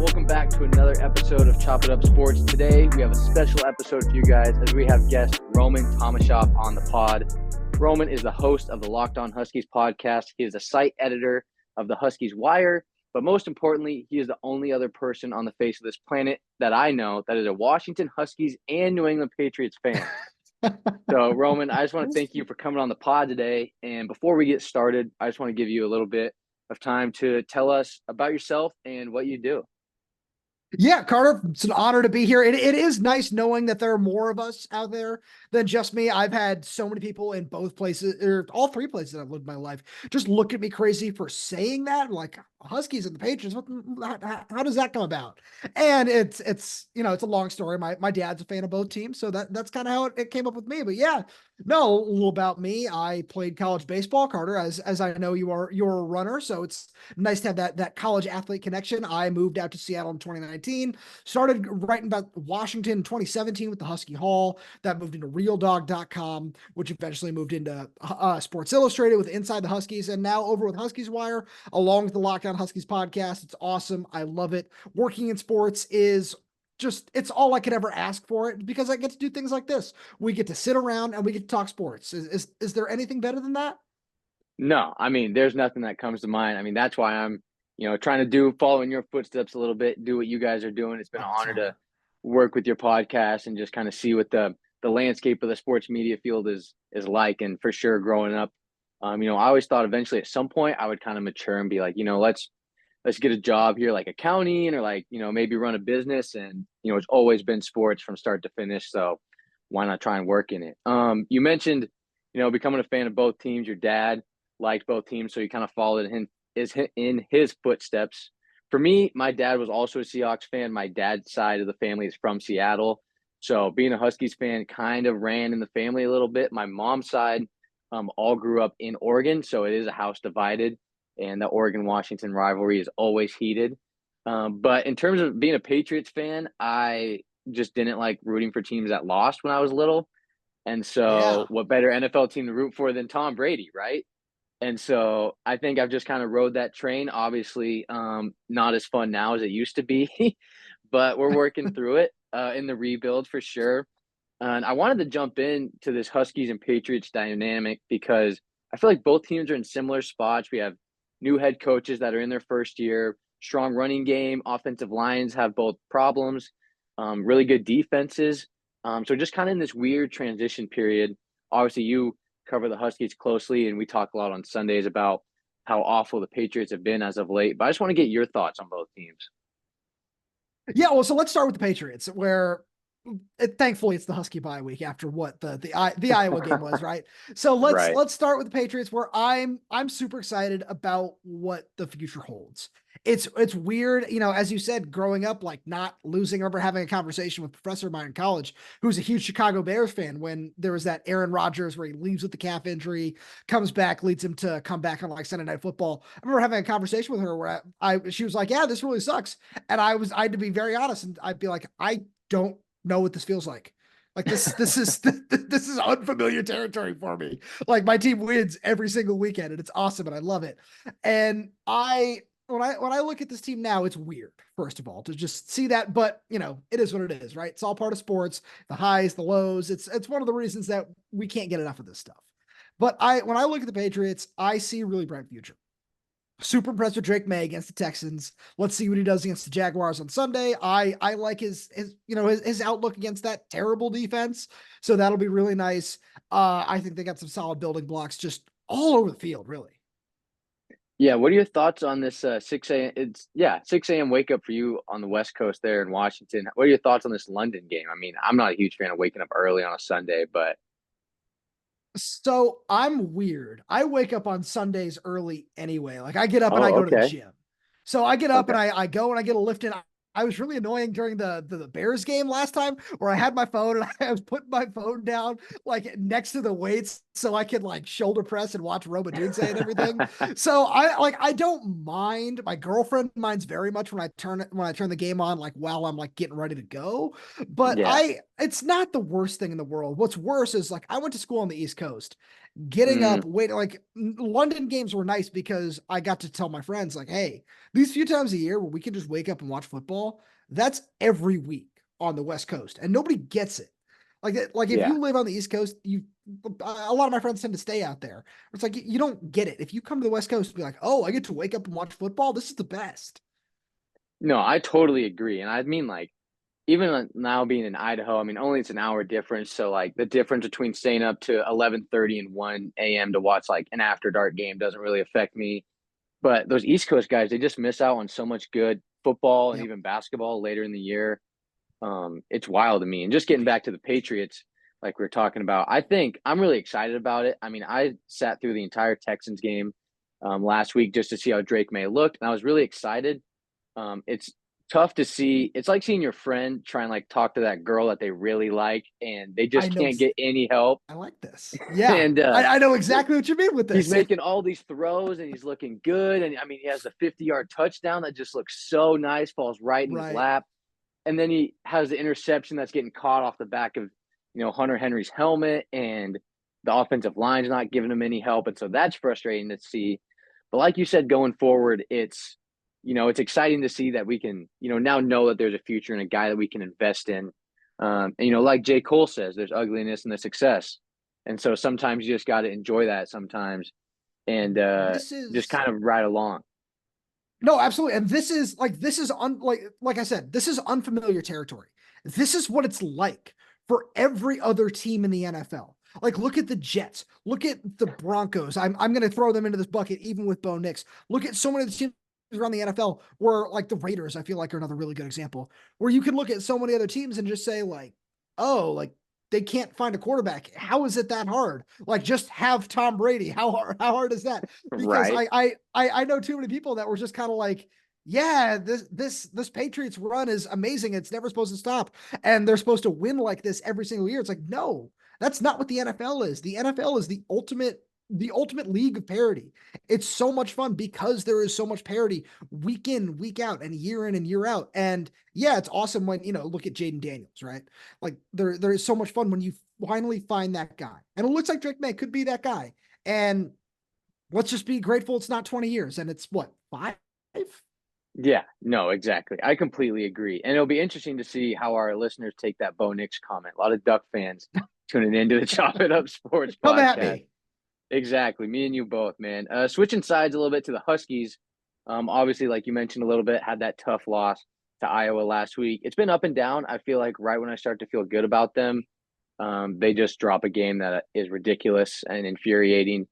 welcome back to another episode of Chop It Up Sports. Today, we have a special episode for you guys as we have guest Roman Tomashoff on the pod. Roman is the host of the Locked On Huskies podcast. He is a site editor of the Huskies Wire, but most importantly, he is the only other person on the face of this planet that I know that is a Washington Huskies and New England Patriots fan. So, Roman, I just want to thank you for coming on the pod today. And before we get started, I just want to give you a little bit of time to tell us about yourself and what you do. Yeah, Carter, it's an honor to be here. It is nice knowing that there are more of us out there than just me. I've had so many people in both places, or all three places that I've lived my life, just look at me crazy for saying that. Like, Huskies and the Patriots, how does that come about? And it's it's a long story. My dad's a fan of both teams, so that's kind of how it came up with me. But yeah, no, a little about me. I played college baseball, Carter, as I know you're a runner, so it's nice to have that college athlete connection. I moved out to Seattle in 2019, started writing about Washington in 2017 with the Husky Hall. That moved into RealDog.com, which eventually moved into Sports Illustrated with Inside the Huskies, and now over with Huskies Wire, along with the Locked On Huskies podcast. It's awesome. I love it. Working in sports is it's all I could ever ask for it because I get to do things like this. We get to sit around and we get to talk sports. Is there anything better than that? No, I mean, there's nothing that comes to mind. I mean, that's why I'm, trying to follow in your footsteps a little bit, do what you guys are doing. It's been an honor to work with your podcast and just kind of see what the landscape of the sports media field is like. And for sure, growing up, I always thought eventually at some point I would kind of mature and be like, let's get a job here, like accounting or like, maybe run a business. And, it's always been sports from start to finish. So why not try and work in it? You mentioned, becoming a fan of both teams. Your dad liked both teams, so you kind of followed in his footsteps. For me, my dad was also a Seahawks fan. My dad's side of the family is from Seattle. So being a Huskies fan kind of ran in the family a little bit. My mom's side all grew up in Oregon, so it is a house divided. And the Oregon-Washington rivalry is always heated. But in terms of being a Patriots fan, I just didn't like rooting for teams that lost when I was little. And so what better NFL team to root for than Tom Brady, right? And so I think I've just kind of rode that train. Obviously, not as fun now as it used to be, but we're working through it in the rebuild for sure. And I wanted to jump into this Huskies and Patriots dynamic because I feel like both teams are in similar spots. We have new head coaches that are in their first year, strong running game, offensive lines have both problems, really good defenses. So just kind of in this weird transition period. Obviously, you cover the Huskies closely, and we talk a lot on Sundays about how awful the Patriots have been as of late. But I just want to get your thoughts on both teams. Yeah, well, so let's start with the Patriots, where thankfully it's the Husky bye week after what the Iowa game was, right? So let's start with the Patriots, where I'm super excited about what the future holds. It's weird, as you said, growing up, like not losing. I remember having a conversation with a professor of mine in college who's a huge Chicago Bears fan when there was that Aaron Rodgers where he leaves with the calf injury, comes back, leads him to come back on like Sunday Night Football. I remember having a conversation with her where she was like, "Yeah, this really sucks," and I had to be very honest, and I'd be like, "I don't know what this feels like. Like this is unfamiliar territory for me. Like my team wins every single weekend and it's awesome and I love it." And when I look at this team now, it's weird, first of all, to just see that, but it is what it is, right? It's all part of sports, the highs, the lows. It's one of the reasons that we can't get enough of this stuff. But when I look at the Patriots, I see a really bright future. Super impressed with Drake Maye against the Texans. Let's see what he does against the Jaguars on Sunday. I like his outlook against that terrible defense. So that'll be really nice. I think they got some solid building blocks just all over the field, really. Yeah, what are your thoughts on this 6 a.m. 6 a.m. wake up for you on the West Coast there in Washington? What are your thoughts on this London game? I mean, I'm not a huge fan of waking up early on a Sunday, but So I'm weird. I wake up on Sundays early anyway. Like I get up and I go to the okay. gym. So I get up Okay. and I go and I get a lift in. I was really annoying during the Bears game last time where I had my phone and I was putting my phone down like next to the weights so I can like shoulder press and watch Romadunce and everything. So I don't mind. My girlfriend minds very much when I turn the game on, like while I'm like getting ready to go. But Yeah. it's not the worst thing in the world. What's worse is like I went to school on the East Coast. Getting Mm, up, wait, like London games were nice because I got to tell my friends, like, hey, these few times a year where we can just wake up and watch football, that's every week on the West Coast, and nobody gets it. Like if yeah. you live on the East Coast, a lot of my friends tend to stay out there. It's like you don't get it. If you come to the West Coast, be like, oh, I get to wake up and watch football. This is the best. No, I totally agree. And I mean, like, even now being in Idaho, I mean, only it's an hour difference. So, like, the difference between staying up to 11:30 and 1 a.m. to watch, like, an after dark game doesn't really affect me. But those East Coast guys, they just miss out on so much good football and Yep. even basketball later in the year. It's wild to me. And just getting back to the Patriots, like we are talking about, I think I'm really excited about it. I mean, I sat through the entire Texans game last week just to see how Drake May looked, and I was really excited. It's tough to see. It's like seeing your friend try and like talk to that girl that they really like, and they I just know. can't get any help. I like this. Yeah. And I know exactly what you mean with he's this. making all these throws, and he's looking good. And I mean, he has the 50-yard touchdown that just looks so nice, falls right in his Right. lap. And then he has the interception that's getting caught off the back of, Hunter Henry's helmet, and the offensive line's not giving him any help. And so that's frustrating to see. But like you said, going forward, it's exciting to see that we can, now know that there's a future and a guy that we can invest in. And, like J. Cole says, there's ugliness in the success. And so sometimes you just got to enjoy that sometimes and This just is kind of ride along. No, absolutely. And this is like I said, this is unfamiliar territory. This is what it's like for every other team in the NFL. Like look at the Jets, look at the Broncos. I'm gonna throw them into this bucket even with Bo Nix. Look at so many of the teams around the NFL where like the Raiders, I feel like are another really good example, where you can look at so many other teams and just say, like, oh, like they can't find a quarterback. How is it that hard? Like just have Tom Brady. How hard is that? Because Right. I know too many people that were just kind of like, yeah, this Patriots run is amazing. It's never supposed to stop, and they're supposed to win like this every single year. It's like, no, that's not what the NFL is. The NFL is the ultimate league of parity. It's so much fun because there is so much parity week in, week out, and year out. And yeah, it's awesome when look at Jaden Daniels, right? Like there is so much fun when you finally find that guy, and it looks like Drake May could be that guy. And let's just be grateful it's not 20 years and it's what, 5? Yeah, no, exactly. I completely agree. And it'll be interesting to see how our listeners take that Bo Nix comment. A lot of Duck fans tuning into the Chop It Up Sports Come at podcast. me. Exactly. Me and you both, man. Switching sides a little bit to the Huskies. Obviously, like you mentioned a little bit, had that tough loss to Iowa last week. It's been up and down. I feel like right when I start to feel good about them, they just drop a game that is ridiculous and infuriating.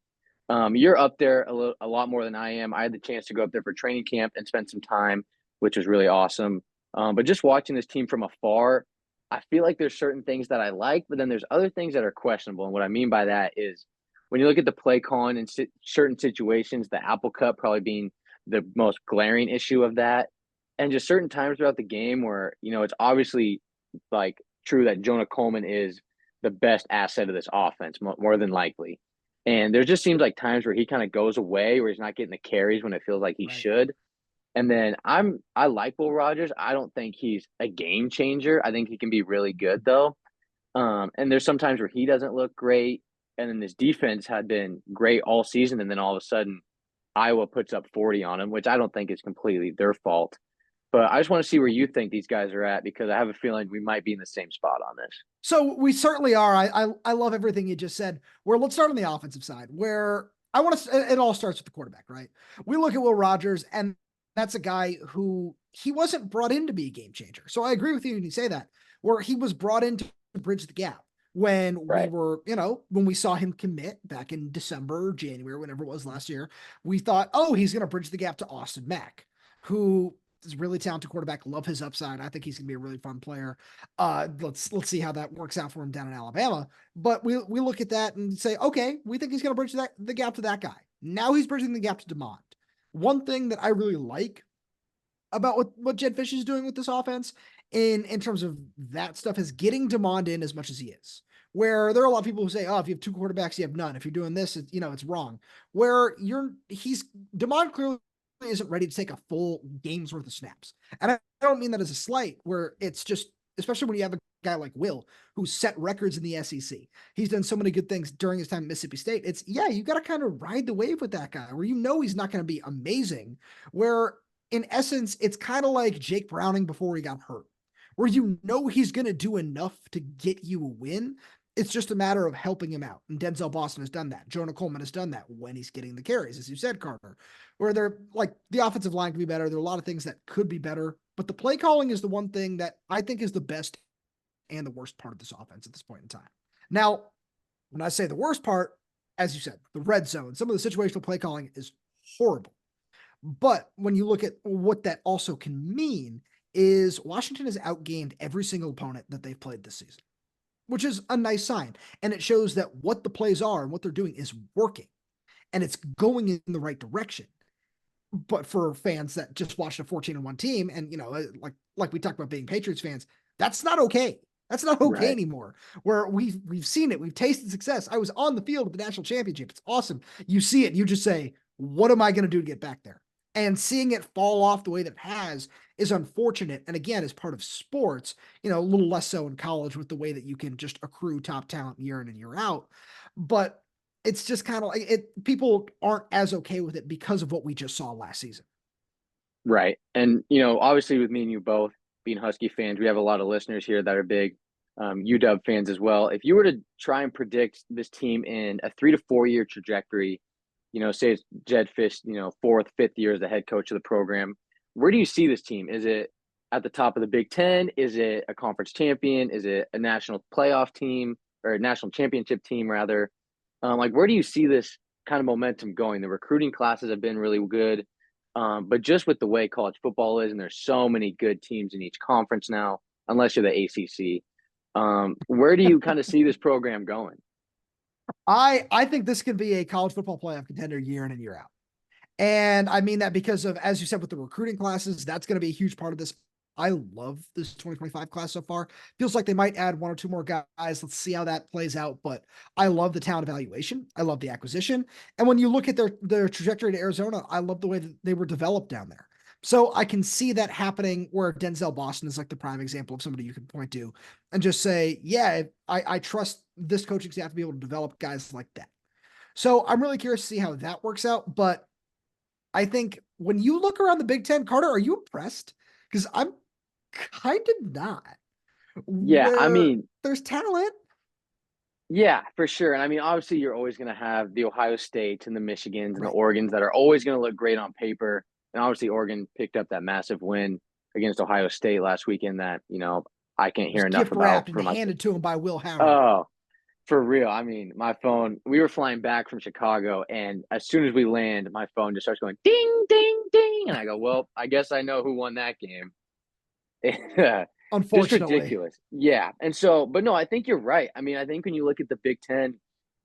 You're up there a lot more than I am. I had the chance to go up there for training camp and spend some time, which was really awesome. But just watching this team from afar, I feel like there's certain things that I like, but then there's other things that are questionable. And what I mean by that is when you look at the play calling in certain situations, the Apple Cup probably being the most glaring issue of that, and just certain times throughout the game where it's obviously like true that Jonah Coleman is the best asset of this offense, more than likely. And there just seems like times where he kind of goes away, where he's not getting the carries when it feels like he Right. should. And then I like Will Rogers. I don't think he's a game changer. I think he can be really good though. And there's sometimes where he doesn't look great. And then this defense had been great all season, and then all of a sudden Iowa puts up 40 on him, which I don't think is completely their fault. But I just want to see where you think these guys are at because I have a feeling we might be in the same spot on this. So we certainly are. I love everything you just said. Where let's start on the offensive side, where I want to. It all starts with the quarterback, right? We look at Will Rogers, and that's a guy who he wasn't brought in to be a game changer. So I agree with you when you say that. Where he was brought in to bridge the gap when we Right. were, when we saw him commit back in December, January, whenever it was last year, we thought, oh, he's going to bridge the gap to Austin Mack, who is a really talented quarterback. Love his upside. I think he's going to be a really fun player. Let's see how that works out for him down in Alabama. But we look at that and say, okay, we think he's going to bridge the gap to that guy. Now he's bridging the gap to Demond. One thing that I really like about what Jed Fish is doing with this offense in terms of that stuff is getting Demond in as much as he is. where there are a lot of people who say, oh, if you have two quarterbacks, you have none. If you're doing this, it's wrong. Where Demond clearly isn't ready to take a full game's worth of snaps. And I don't mean that as a slight, where it's just, especially when you have a guy like Will, who set records in the SEC. He's done so many good things during his time at Mississippi State. You got to kind of ride the wave with that guy, where he's not going to be amazing, where in essence, it's kind of like Jake Browning before he got hurt, where he's going to do enough to get you a win. It's just a matter of helping him out. And Denzel Boston has done that. Jonah Coleman has done that when he's getting the carries, as you said, Carter, where they're like the offensive line can be better. There are a lot of things that could be better, but the play calling is the one thing that I think is the best and the worst part of this offense at this point in time. Now, when I say the worst part, as you said, the red zone, some of the situational play calling is horrible. But when you look at what that also can mean is Washington has outgained every single opponent that they've played this season, which is a nice sign. And it shows that what the plays are and what they're doing is working and it's going in the right direction. But for fans that just watched a 14-1 team and, like we talked about being Patriots fans, that's not okay. That's not okay anymore. Where we've seen it. We've tasted success. I was on the field at the national championship. It's awesome. You see it. You just say, what am I going to do to get back there? And seeing it fall off the way that it has is unfortunate. And again, as part of sports, a little less so in college with the way that you can just accrue top talent year in and year out. But it's just kind of like people aren't as okay with it because of what we just saw last season. Right. And, obviously with me and you both being Husky fans, we have a lot of listeners here that are big UW fans as well. If you were to try and predict this team in a 3 to 4 year trajectory, say it's Jedd Fisch, 4th, 5th year as the head coach of the program, where do you see this team? Is it at the top of the Big Ten? Is it a conference champion? Is it a national playoff team or a national championship team rather? Where do you see this kind of momentum going? The recruiting classes have been really good. But just with the way college football is, and there's so many good teams in each conference now, unless you're the ACC, where do you kind of see this program going? I think this could be a college football playoff contender year in and year out. And I mean that because of, as you said, with the recruiting classes, that's going to be a huge part of this. I love this 2025 class so far. Feels like they might add 1 or 2 more guys. Let's see how that plays out. But I love the talent evaluation. I love the acquisition. And when you look at their trajectory to Arizona, I love the way that they were developed down there. So I can see that happening where Denzel Boston is like the prime example of somebody you can point to and just say, yeah, I trust this coaching staff to be able to develop guys like that. So I'm really curious to see how that works out. But I think when you look around the Big Ten, Carter, are you impressed? Because I'm kind of not. Yeah, there's talent. Yeah, for sure. And obviously you're always going to have the Ohio States and the Michigans and the Oregons that are always going to look great on paper. And obviously Oregon picked up that massive win against Ohio State last weekend that, I can't hear enough about. Gift wrapped and handed to him by Will Howard. Oh, for real. My phone, we were flying back from Chicago, and as soon as we land, my phone just starts going ding, ding, ding. And I go, well, I guess I know who won that game. Unfortunately. Just ridiculous. Yeah. And so, but no, I think you're right. I think when you look at the Big Ten,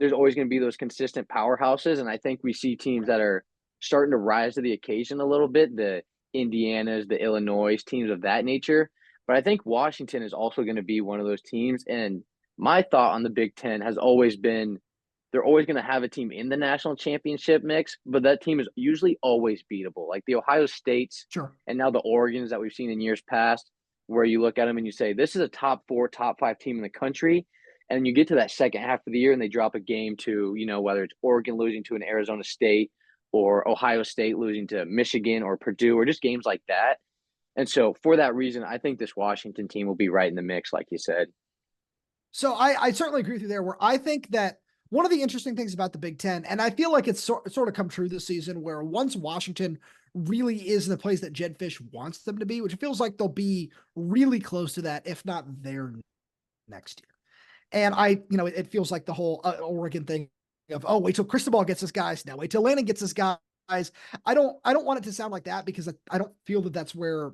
there's always going to be those consistent powerhouses. And I think we see teams that are starting to rise to the occasion a little bit, the Indianas, the Illinois, teams of that nature. But I think Washington is also going to be one of those teams. And my thought on the Big Ten has always been they're always going to have a team in the national championship mix, but that team is usually always beatable. Like the Ohio States and now the Oregons that we've seen in years past, where you look at them and you say, this is a top 4, top 5 team in the country. And you get to that second half of the year and they drop a game to, whether it's Oregon losing to an Arizona State or Ohio State losing to Michigan or Purdue or just games like that. And so for that reason, I think this Washington team will be right in the mix, like you said. So I certainly agree with you there, where I think that one of the interesting things about the Big Ten, and I feel like it's sort of come true this season, where once Washington really is the place that Jedd Fisch wants them to be, which it feels like they'll be really close to that, if not there next year. And it feels like the whole Oregon thing of, oh, wait till Cristobal gets his guys. Now wait till Landon gets his guys. I don't want it to sound like that because I don't feel that that's where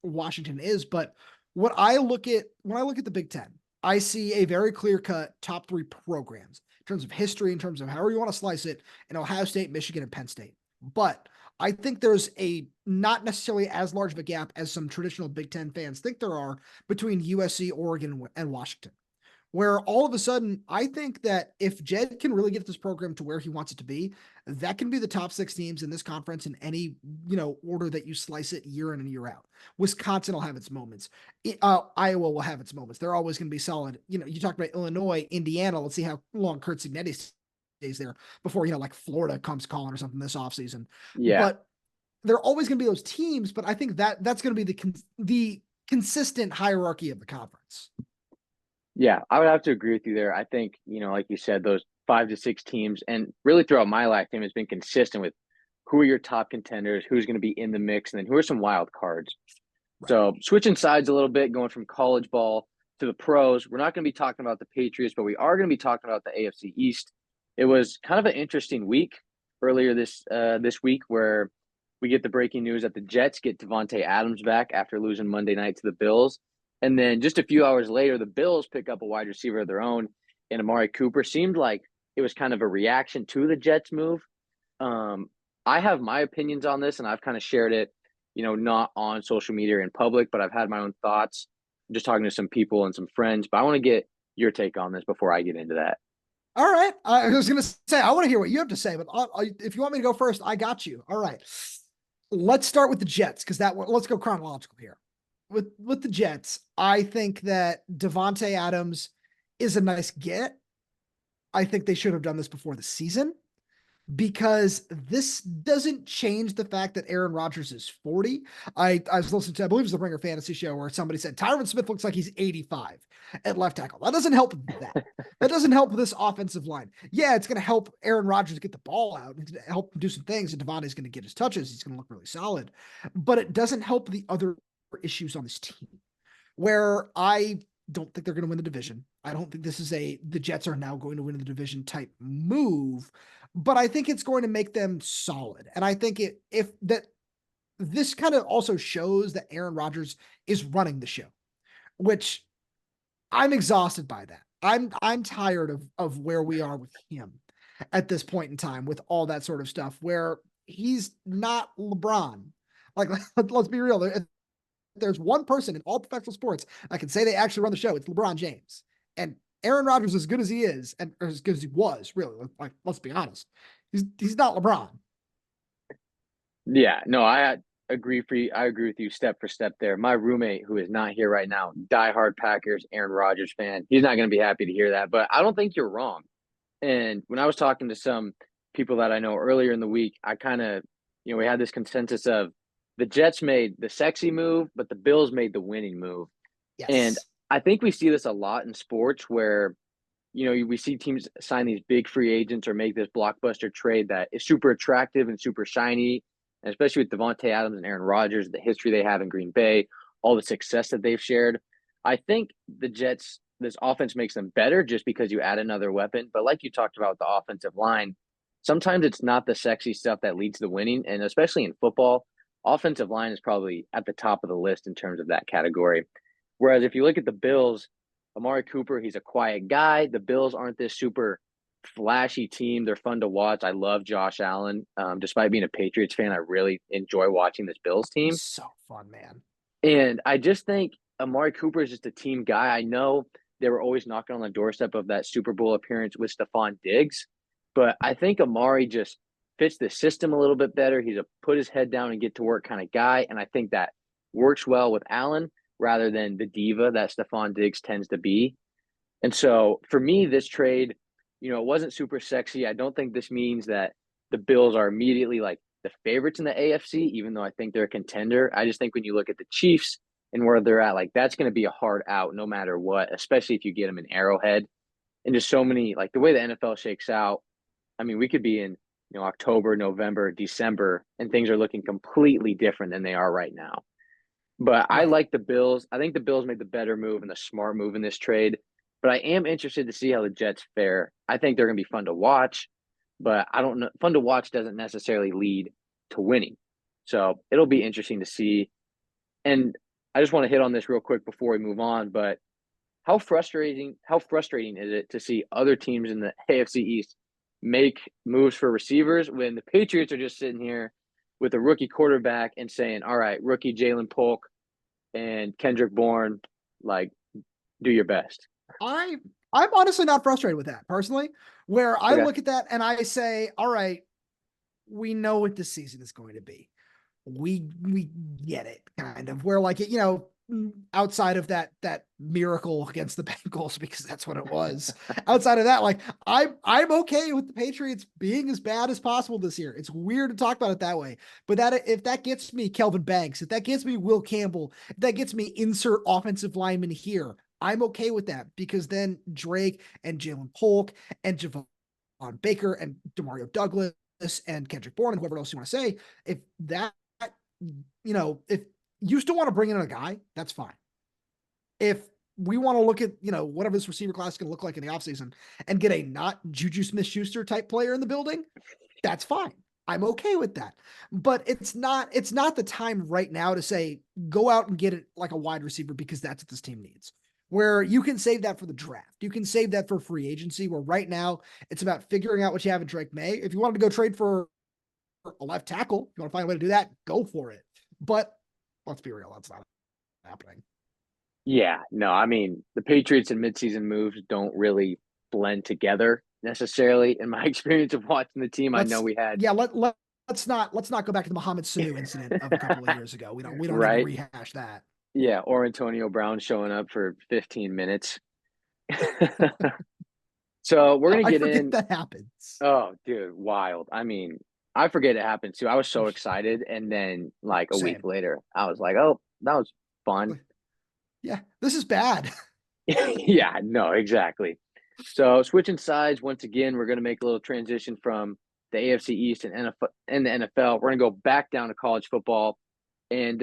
Washington is. But when I look at the Big Ten, I see a very clear-cut top 3 programs in terms of history, in terms of however you want to slice it, in Ohio State, Michigan, and Penn State. But I think there's a not necessarily as large of a gap as some traditional Big Ten fans think there are between USC, Oregon, and Washington, where all of a sudden, I think that if Jed can really get this program to where he wants it to be, that can be the top 6 teams in this conference in any, order that you slice it year in and year out. Wisconsin will have its moments. Iowa will have its moments. They're always going to be solid. You talked about Illinois, Indiana. Let's see how long Kurt Signetti stays there before, like Florida comes calling or something this offseason. Yeah. But they're always going to be those teams. But I think that's going to be the consistent hierarchy of the conference. Yeah, I would have to agree with you there. I think, like you said, those 5 to 6 teams, and really throughout my lifetime has been consistent with who are your top contenders, who's going to be in the mix, and then who are some wild cards. Right. So switching sides a little bit, going from college ball to the pros, we're not going to be talking about the Patriots, but we are going to be talking about the AFC East. It was kind of an interesting week earlier this week where we get the breaking news that the Jets get Davante Adams back after losing Monday night to the Bills. And then just a few hours later, the Bills pick up a wide receiver of their own, and Amari Cooper. Seemed like it was kind of a reaction to the Jets move. I have my opinions on this, and I've kind of shared it, not on social media or in public, but I've had my own thoughts, just talking to some people and some friends. But I want to get your take on this before I get into that. All right. I was going to say, I want to hear what you have to say, but if you want me to go first, I got you. All right. Let's start with the Jets because let's go chronological here. With the Jets, I think that Davante Adams is a nice get. I think they should have done this before the season because this doesn't change the fact that Aaron Rodgers is 40. I was listening to, I believe it was the Ringer Fantasy Show where somebody said Tyron Smith looks like he's 85 at left tackle. That doesn't help that. That doesn't help this offensive line. Yeah, it's going to help Aaron Rodgers get the ball out. It's going to help him do some things, and Davante's going to get his touches. He's going to look really solid. But it doesn't help the other issues on this team where I don't think they're going to win the division. I don't think this is the Jets are now going to win the division type move, but I think it's going to make them solid. And I think this kind of also shows that Aaron Rodgers is running the show, which I'm exhausted by that. I'm tired of where we are with him at this point in time with all that sort of stuff where he's not LeBron. Like, let's be real. There's one person in all professional sports I can say they actually run the show. It's LeBron James. And Aaron Rodgers, as good as he is, and or as good as he was, really, like, let's be honest, he's not LeBron. Yeah, no, I agree with you step for step there. My roommate, who is not here right now, diehard Packers, Aaron Rodgers fan. He's not going to be happy to hear that, but I don't think you're wrong. And when I was talking to some people that I know earlier in the week, I kind of, we had this consensus of the Jets made the sexy move, but the Bills made the winning move. And Yes. I think we see this a lot in sports where, we see teams sign these big free agents or make this blockbuster trade that is super attractive and super shiny. And especially with Davante Adams and Aaron Rodgers, the history they have in Green Bay, all the success that they've shared. I think the Jets, this offense makes them better just because you add another weapon. But like you talked about the offensive line, sometimes it's not the sexy stuff that leads to winning. And especially in football, offensive line is probably at the top of the list in terms of that category. Whereas if you look at the Bills, Amari Cooper, he's a quiet guy. The Bills aren't this super flashy team. They're fun to watch. I love Josh Allen. Despite being a Patriots fan, I really enjoy watching this Bills team. He's so fun, man. And I just think Amari Cooper is just a team guy. I know they were always knocking on the doorstep of that Super Bowl appearance with Stephon Diggs, but I think Amari just fits the system a little bit better. He's a put his head down and get to work kind of guy, and I think that works well with Allen rather than the diva that Stephon Diggs tends to be. And so for me, this trade, it wasn't super sexy. I don't think this means that the Bills are immediately like the favorites in the AFC, even though I think they're a contender. I just think when you look at the Chiefs and where they're at, like that's going to be a hard out no matter what, especially if you get them in Arrowhead. And just so many, like the way the NFL shakes out, I mean, we could be in, October, November, December, and things are looking completely different than they are right now. But I Right. like the Bills. I think the Bills made the better move and the smart move in this trade. But I am interested to see how the Jets fare. I think they're going to be fun to watch, but I don't know. Fun to watch doesn't necessarily lead to winning. So it'll be interesting to see. And I just want to hit on this real quick before we move on. But how frustrating is it to see other teams in the AFC East make moves for receivers when the Patriots are just sitting here with a rookie quarterback and saying, all right, rookie Jalen Polk and Kendrick Bourne, like, do your best. I'm honestly not frustrated with that personally, where I Okay. look at that and I say, all right, we know what this season is going to be. We get it, kind of, where like, outside of that miracle against the Bengals, because that's what it was. Outside of that, like, I'm okay with the Patriots being as bad as possible this year. It's weird to talk about it that way, but that if that gets me Kelvin Banks, if that gets me Will Campbell, if that gets me insert offensive lineman here, I'm okay with that, because then Drake and Jalen Polk and Javon Baker and Demario Douglas and Kendrick Bourne and whoever else you want to say, if that, if you still want to bring in a guy, that's fine. If we want to look at, whatever this receiver class is going to look like in the offseason and get a not Juju Smith-Schuster type player in the building, that's fine. I'm okay with that. But it's not the time right now to say, go out and get it like a wide receiver, because that's what this team needs. Where you can save that for the draft. You can save that for free agency, where right now it's about figuring out what you have in Drake Maye. If you wanted to go trade for a left tackle, if you want to find a way to do that, go for it. But let's be real, that's not happening. Yeah, no, I mean, the Patriots and midseason moves don't really blend together necessarily. In my experience of watching the team, I know Let's we had yeah, let's not go back to the Mohamed Sanu incident of a couple of years ago. We don't need to right. rehash that. Yeah, or Antonio Brown showing up for 15 minutes. So we're gonna I get forget in. that happens. Oh, dude, wild. I mean, I forget it happened too. I was so excited, and then like a week Same. later, I was like, "Oh, that was fun." Yeah, this is bad. Yeah, no, exactly. So switching sides once again, we're gonna make a little transition from the AFC East and NFL and the NFL. We're gonna go back down to college football, and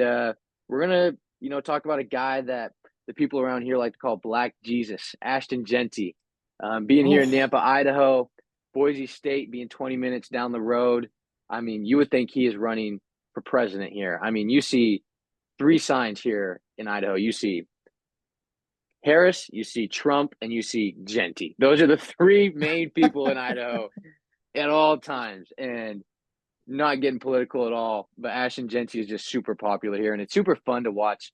we're gonna talk about a guy that the people around here like to call Black Jesus, Ashton Jeanty. Being here in Oh, Nampa, Idaho, Boise State being 20 minutes down the road. I mean, you would think he is running for president here. I mean, you see three signs here in Idaho. You see Harris, you see Trump, and you see Jeanty. Those are the three main people in Idaho at all times. And not getting political at all, but Ashton Jeanty is just super popular here, and it's super fun to watch,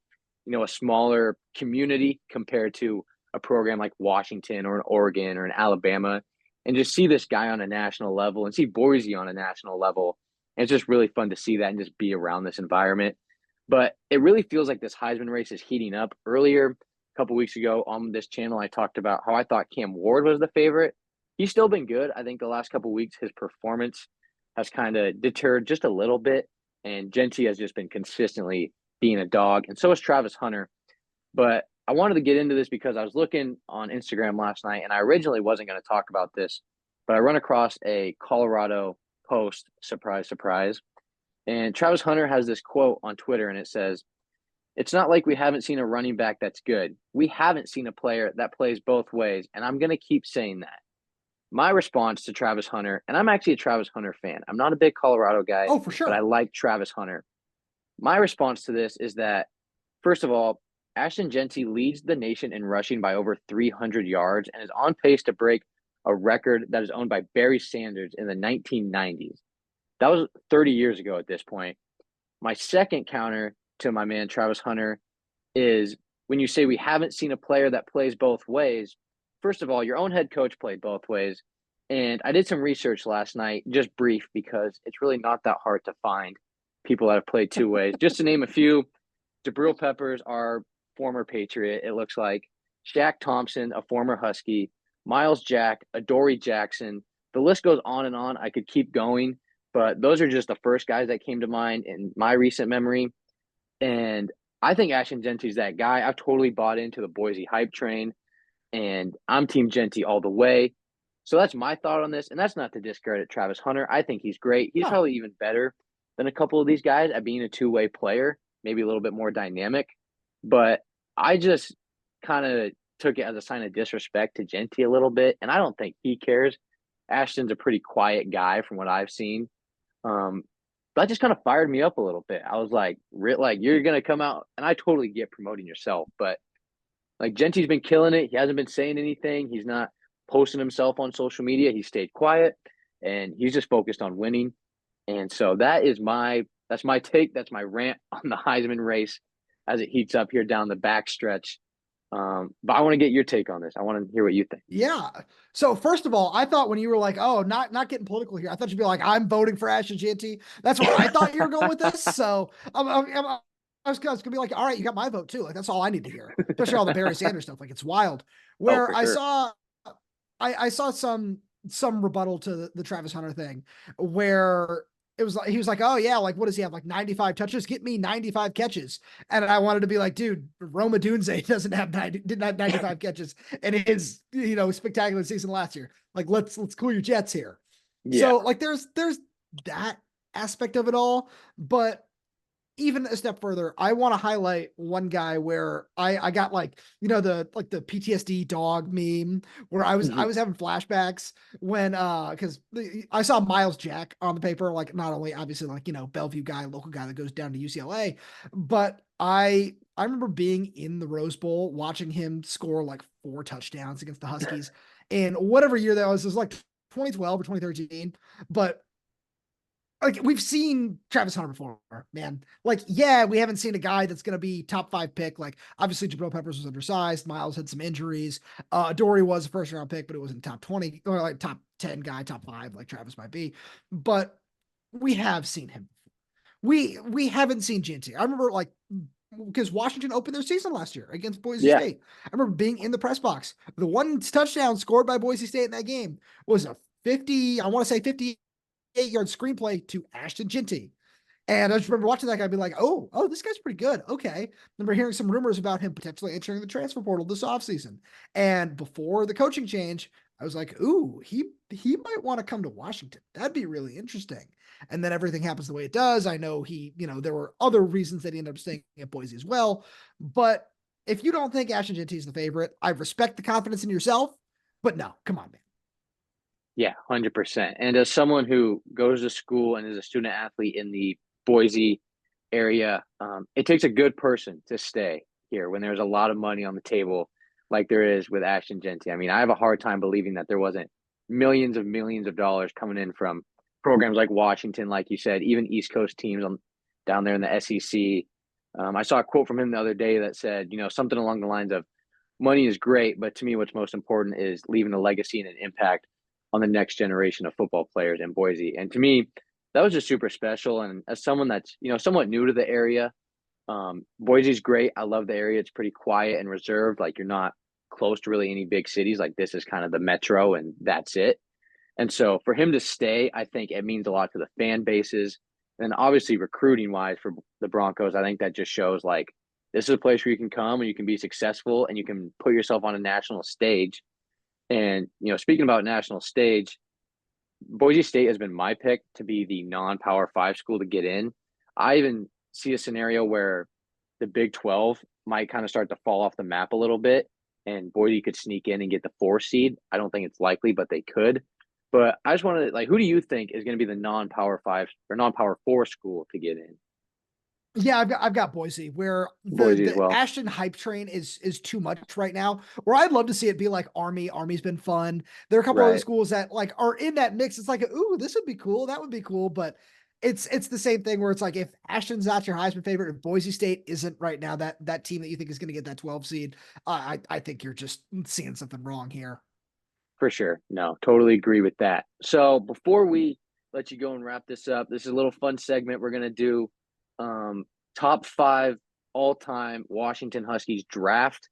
a smaller community compared to a program like Washington or an Oregon or an Alabama, and just see this guy on a national level and see Boise on a national level. And it's just really fun to see that and just be around this environment. But it really feels like this Heisman race is heating up. Earlier, a couple weeks ago on this channel, I talked about how I thought Cam Ward was the favorite. He's still been good. I think the last couple weeks, his performance has kind of deterred just a little bit, and Jeanty has just been consistently being a dog, and so is Travis Hunter. But I wanted to get into this because I was looking on Instagram last night, and I originally wasn't going to talk about this, but I run across a Colorado post, surprise, surprise, and Travis Hunter has this quote on Twitter, and it says, "It's not like we haven't seen a running back that's good. We haven't seen a player that plays both ways, and I'm going to keep saying that." My response to Travis Hunter, and I'm actually a Travis Hunter fan. I'm not a big Colorado guy, oh, for but I sure. like Travis Hunter. My response to this is that, first of all, Ashton Jeanty leads the nation in rushing by over 300 yards and is on pace to break a record that is owned by Barry Sanders in the 1990s. That was 30 years ago at this point. My second counter to my man Travis Hunter is when you say we haven't seen a player that plays both ways. First of all, your own head coach played both ways. And I did some research last night, just brief, because it's really not that hard to find people that have played two ways. Just to name a few, Jabril Peppers, our former Patriot, it looks like. Shaq Thompson, a former Husky. Miles Jack, Adoree Jackson. The list goes on and on. I could keep going, but those are just the first guys that came to mind in my recent memory. And I think Ashton Jeanty's that guy. I've totally bought into the Boise hype train, and I'm Team Jeanty all the way. So that's my thought on this. And that's not to discredit Travis Hunter. I think he's great. He's No. probably even better than a couple of these guys at being a two-way player, maybe a little bit more dynamic. But I just kind of took it as a sign of disrespect to Jeanty a little bit. And I don't think he cares. Ashton's a pretty quiet guy from what I've seen. Um, that just kind of fired me up a little bit. I was like you're gonna come out, and I totally get promoting yourself, but like Jeanty's been killing it. He hasn't been saying anything. He's not posting himself on social media. He stayed quiet, and he's just focused on winning. And so that's my take. That's my rant on the Heisman race as it heats up here down the backstretch. But I want to get your take on this. I want to hear what you think. Yeah. So first of all, I thought when you were like, "Oh, not getting political here," I thought you'd be like, "I'm voting for Ashton Jeanty." That's where I thought you were going with this. So I was gonna be like, "All right, you got my vote too." Like that's all I need to hear, especially all the Barry Sanders stuff. Like it's wild. Oh, Where for sure. I saw some rebuttal to the Travis Hunter thing, where it was like he was like, "Oh yeah, like what does he have? Like 95 touches? Get me 95 catches." And I wanted to be like, dude, Roma Dunze doesn't have 90, didn't have 95 catches in his spectacular season last year. Like let's cool your jets here. Yeah. So like there's that aspect of it all, but even a step further, I want to highlight one guy where I got like, the PTSD dog meme where I was having flashbacks when because I saw Miles Jack on the paper, like not only obviously like, Bellevue guy, local guy that goes down to UCLA, but I remember being in the Rose Bowl watching him score like 4 touchdowns against the Huskies in whatever year that was. It was like 2012 or 2013. But like we've seen Travis Hunter before, man. Like, yeah, we haven't seen a guy that's going to be top 5 pick. Like, obviously, Jabril Peppers was undersized. Miles had some injuries. Dory was a first round pick, but it wasn't top 20 or like top 10 guy, top 5, like Travis might be. But we have seen him. We haven't seen Jeanty. I remember like because Washington opened their season last year against Boise Yeah. State. I remember being in the press box. The one touchdown scored by Boise State in that game was a 50, I want to say 58-yard screenplay to Ashton Jeanty. And I just remember watching that guy be like, oh, this guy's pretty good. Okay. Remember hearing some rumors about him potentially entering the transfer portal this offseason. And before the coaching change, I was like, ooh, he might want to come to Washington. That'd be really interesting. And then everything happens the way it does. I know there were other reasons that he ended up staying at Boise as well. But if you don't think Ashton Jeanty is the favorite, I respect the confidence in yourself. But no, come on, man. Yeah, 100%. And as someone who goes to school and is a student athlete in the Boise area, it takes a good person to stay here when there's a lot of money on the table, like there is with Ashton Jeanty. I mean, I have a hard time believing that there wasn't millions of dollars coming in from programs like Washington, like you said, even East Coast teams down there in the SEC. I saw a quote from him the other day that said, something along the lines of, money is great, but to me, what's most important is leaving a legacy and an impact on the next generation of football players in Boise. And to me, that was just super special. And as someone that's, somewhat new to the area, Boise's great. I love the area. It's pretty quiet and reserved. Like you're not close to really any big cities. Like this is kind of the metro and that's it. And so for him to stay, I think it means a lot to the fan bases. And obviously recruiting wise for the Broncos, I think that just shows like this is a place where you can come and you can be successful and you can put yourself on a national stage. And, speaking about national stage, Boise State has been my pick to be the non-power 5 school to get in. I even see a scenario where the Big 12 might kind of start to fall off the map a little bit and Boise could sneak in and get the 4 seed. I don't think it's likely, but they could. But I just wanted to, like, who do you think is going to be the non-power 5 or non-power 4 school to get in? Yeah, I've got Boise where Boise as the well. Ashton hype train is too much right now. Where I'd love to see it be like Army. Army's been fun. There are a couple other Right. schools that like are in that mix. It's like, ooh, this would be cool. That would be cool. But it's the same thing where it's like if Ashton's not your Heisman favorite, if Boise State isn't right now that team that you think is going to get that 12 seed, I think you're just seeing something wrong here. For sure. No, totally agree with that. So before we let you go and wrap this up, this is a little fun segment we're going to do. Um, top 5 all-time Washington Huskies draft.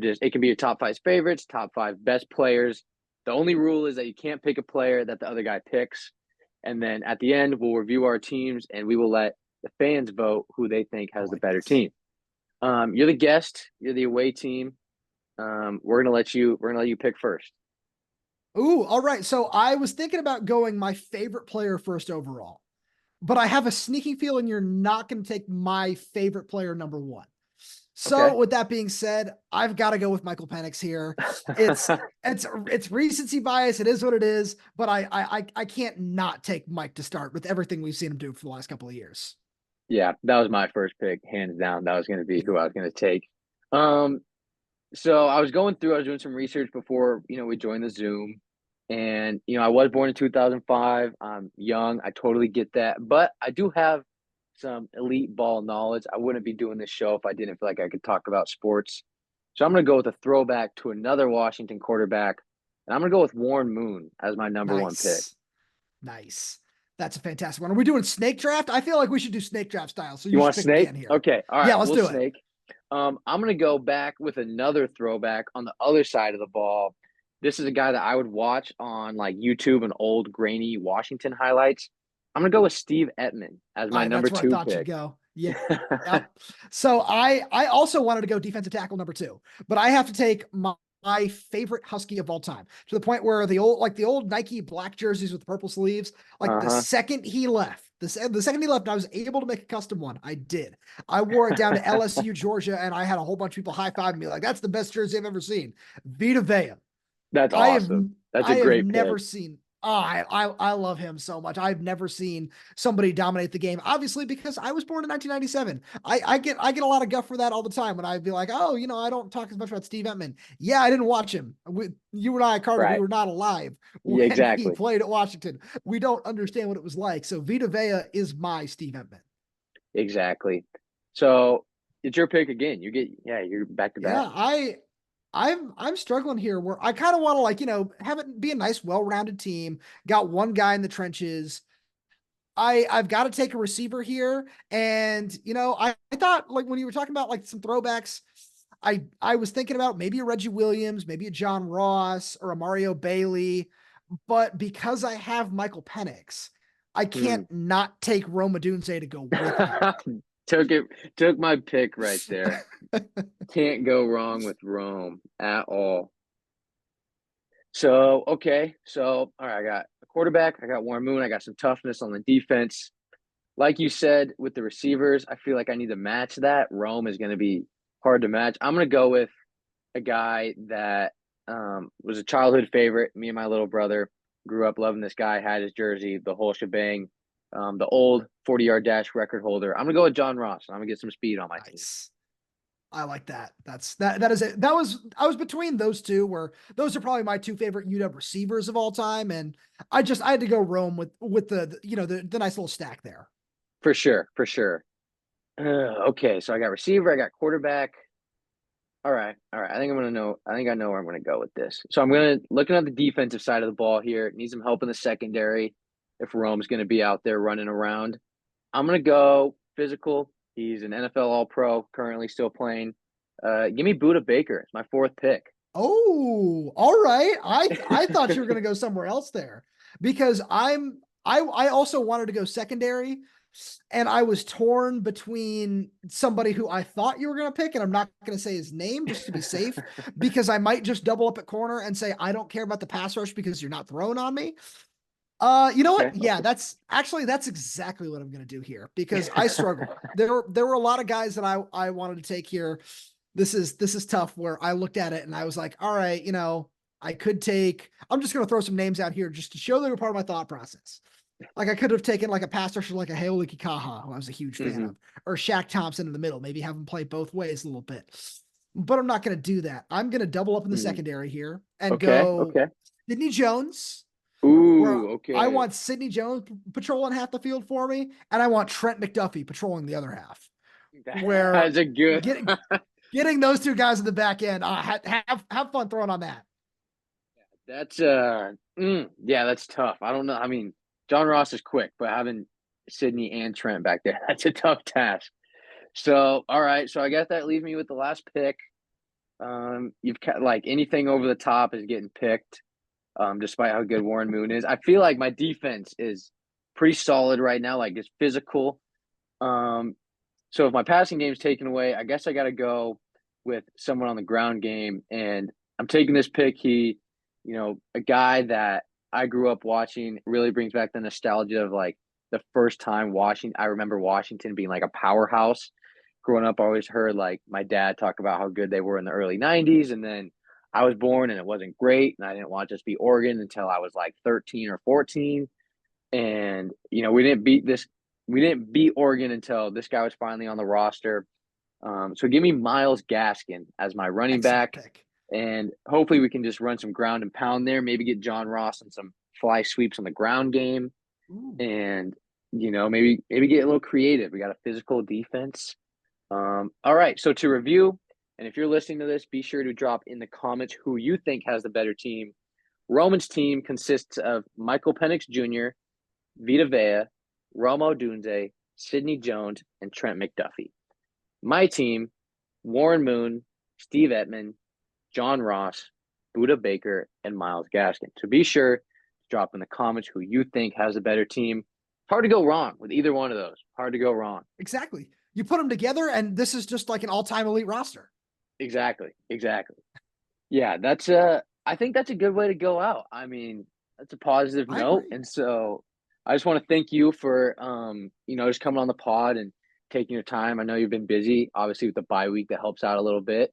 Just it can be your top 5 favorites, top 5 best players. The only rule is that you can't pick a player that the other guy picks. And then at the end, we'll review our teams and we will let the fans vote who they think I has the like better this. team. You're the guest. You're the away team. We're gonna let you pick first. Ooh, all right. So I was thinking about going my favorite player first overall, but I have a sneaking feeling you're not going to take my favorite player number one. Okay. So with that being said, I've got to go with Michael Penix here. It's it's recency bias. It is what it is, but I can't not take Mike to start with everything we've seen him do for the last couple of years. Yeah, that was my first pick, hands down. That was going to be who I was going to take. Um, so I was going through, I was doing some research before, we joined the Zoom. And, I was born in 2005. I'm young. I totally get that. But I do have some elite ball knowledge. I wouldn't be doing this show if I didn't feel like I could talk about sports. So I'm going to go with a throwback to another Washington quarterback, and I'm going to go with Warren Moon as my number one pick. Nice. That's a fantastic one. Are we doing snake draft? I feel like we should do snake draft style. So You you want should pick snake? again here. Okay, all Yeah, right, let's we'll do it. snake. I'm going to go back with another throwback on the other side of the ball. This is a guy that I would watch on like YouTube and old grainy Washington highlights. I'm going to go with Steve Ettman as my number That's where I two thought you'd pick. go. Yeah. Yep. So I also wanted to go defensive tackle number 2, but I have to take my favorite Husky of all time, to the point where the old Nike black jerseys with purple sleeves, like the second he left, the second he left, and I was able to make a custom one. I did. I wore it down to LSU, Georgia, and I had a whole bunch of people high-fiving me like, that's the best jersey I've ever seen. Vita Vea. That's awesome. That's a great pick. Never seen. Oh, I love him so much. I've never seen somebody dominate the game. Obviously, because I was born in 1997. I get a lot of guff for that all the time when I'd be like, oh, I don't talk as much about Steve Ettman. Yeah, I didn't watch him. You and I, Carter, we were not alive when he played at Washington. We don't understand what it was like. So Vita Vea is my Steve Ettman. Exactly. So it's your pick again. You're back to back. Yeah, I'm struggling here where I kind of want to have it be a nice, well-rounded team. Got one guy in the trenches. I've got to take a receiver here. And I thought like when you were talking about like some throwbacks, I was thinking about maybe a Reggie Williams, maybe a John Ross or a Mario Bailey. But because I have Michael Penix, I can't not take Rome Odunze to go with him. Took my pick right there. Can't go wrong with Rome at all. So, okay. So, all right, I got a quarterback. I got Warren Moon. I got some toughness on the defense. Like you said, with the receivers, I feel like I need to match that. Rome is going to be hard to match. I'm going to go with a guy that was a childhood favorite. Me and my little brother grew up loving this guy, had his jersey, the whole shebang. The old 40-yard dash record holder. I'm going to go with John Ross. I'm going to get some speed on my team. I like that. That is it. I was between those two, where those are probably my two favorite UW receivers of all time. And I had to go Rome with the nice little stack there. For sure. Okay. So I got receiver, I got quarterback. All right. I think I know where I'm going to go with this. So looking at the defensive side of the ball here, need some help in the secondary if Rome's going to be out there running around. I'm going to go physical. He's an NFL All-Pro, currently still playing. Give me Budda Baker. It's my 4th pick. Oh, all right. I thought you were going to go somewhere else there, because I also wanted to go secondary, and I was torn between somebody who I thought you were going to pick, and I'm not going to say his name just to be safe, because I might just double up at corner and say, I don't care about the pass rush because you're not throwing on me. You know what? Yeah, that's exactly what I'm going to do here, because I struggled. There were a lot of guys that I wanted to take here. This is tough, where I looked at it and I was like, all right, I could take, I'm just going to throw some names out here just to show they were part of my thought process. Like I could have taken like a pass rusher like a Haoli Kikaha, who I was a huge fan of, or Shaq Thompson in the middle, maybe have him play both ways a little bit. But I'm not going to do that. I'm going to double up in the secondary here and go Sidney Jones. Ooh, okay. I want Sidney Jones patrolling half the field for me, and I want Trent McDuffie patrolling the other half. Where that's a good getting those two guys in the back end. Have fun throwing on that. That's that's tough. I don't know. I mean, John Ross is quick, but having Sidney and Trent back there, that's a tough task. So, all right. So I guess that leaves me with the last pick. You've like anything over the top is getting picked. Despite how good Warren Moon is, I feel like my defense is pretty solid right now. Like it's physical. So if my passing game is taken away, I guess I got to go with someone on the ground game. And I'm taking this pick. He, a guy that I grew up watching, really brings back the nostalgia of like the first time I remember Washington being like a powerhouse. Growing up, I always heard like my dad talk about how good they were in the early 90s. And then I was born and it wasn't great. And I didn't want to just be Oregon until I was like 13 or 14. And, we didn't beat Oregon until this guy was finally on the roster. So give me Myles Gaskin as my running back. Pick. And hopefully we can just run some ground and pound there, maybe get John Ross and some fly sweeps on the ground game. Ooh. And, maybe get a little creative. We got a physical defense. All right. So to review, And if you're listening to this, be sure to drop in the comments who you think has the better team. Roman's team consists of Michael Penix Jr., Vita Vea, Rome Odunze, Sidney Jones, and Trent McDuffie. My team, Warren Moon, Steve Ettman, John Ross, Buda Baker, and Myles Gaskin. So be sure to drop in the comments who you think has a better team. Hard to go wrong with either one of those. Hard to go wrong. Exactly. You put them together, and this is just like an all-time elite roster. Exactly. Yeah, I think that's a good way to go out. I mean, that's a positive note. And so I just want to thank you for, just coming on the pod and taking your time. I know you've been busy, obviously with the bye week that helps out a little bit.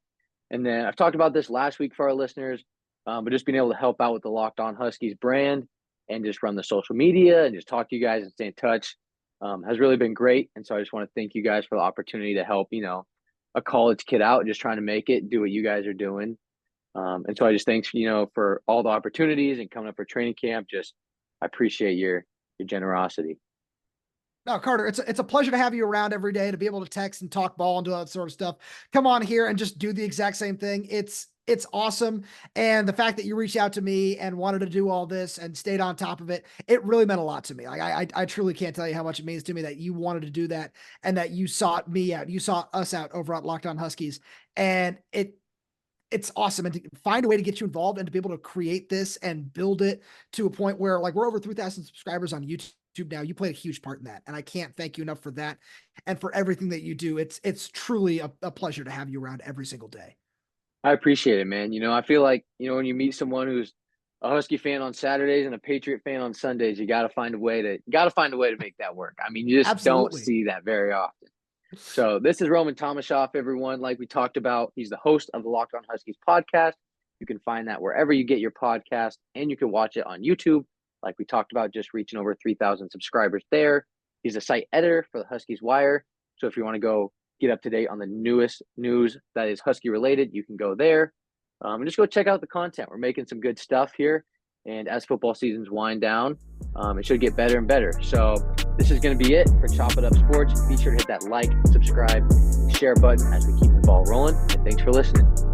And then I've talked about this last week for our listeners, but just being able to help out with the Locked On Huskies brand and just run the social media and just talk to you guys and stay in touch has really been great. And so I just want to thank you guys for the opportunity to help, a college kid out, just trying to make it, do what you guys are doing. And so I just thanks, for all the opportunities and coming up for training camp. I appreciate your generosity. No, Carter, it's a pleasure to have you around every day, to be able to text and talk ball and do all that sort of stuff. Come on here and just do the exact same thing. It's awesome. And the fact that you reached out to me and wanted to do all this and stayed on top of it, it really meant a lot to me. Like I truly can't tell you how much it means to me that you wanted to do that and that you sought me out. You sought us out over at Locked On Huskies. And it's awesome. And to find a way to get you involved and to be able to create this and build it to a point where, like, we're over 3,000 subscribers on YouTube now. You played a huge part in that. And I can't thank you enough for that and for everything that you do. It's truly a pleasure to have you around every single day. I appreciate it, man. I feel like, when you meet someone who's a Husky fan on Saturdays and a Patriot fan on Sundays, you got to find a way to make that work. I mean, you just don't see that very often. So this is Roman Tomashoff, everyone. Like we talked about, he's the host of the Locked On Huskies podcast. You can find that wherever you get your podcast, and you can watch it on YouTube. Like we talked about, just reaching over 3,000 subscribers there. He's a site editor for the Huskies Wire. So if you want to go get up to date on the newest news that is Husky related, you can go there. And just go check out the content. We're making some good stuff here. And as football seasons wind down, it should get better and better. So this is going to be it for Chop It Up Sports. Be sure to hit that like, subscribe, share button as we keep the ball rolling. And thanks for listening.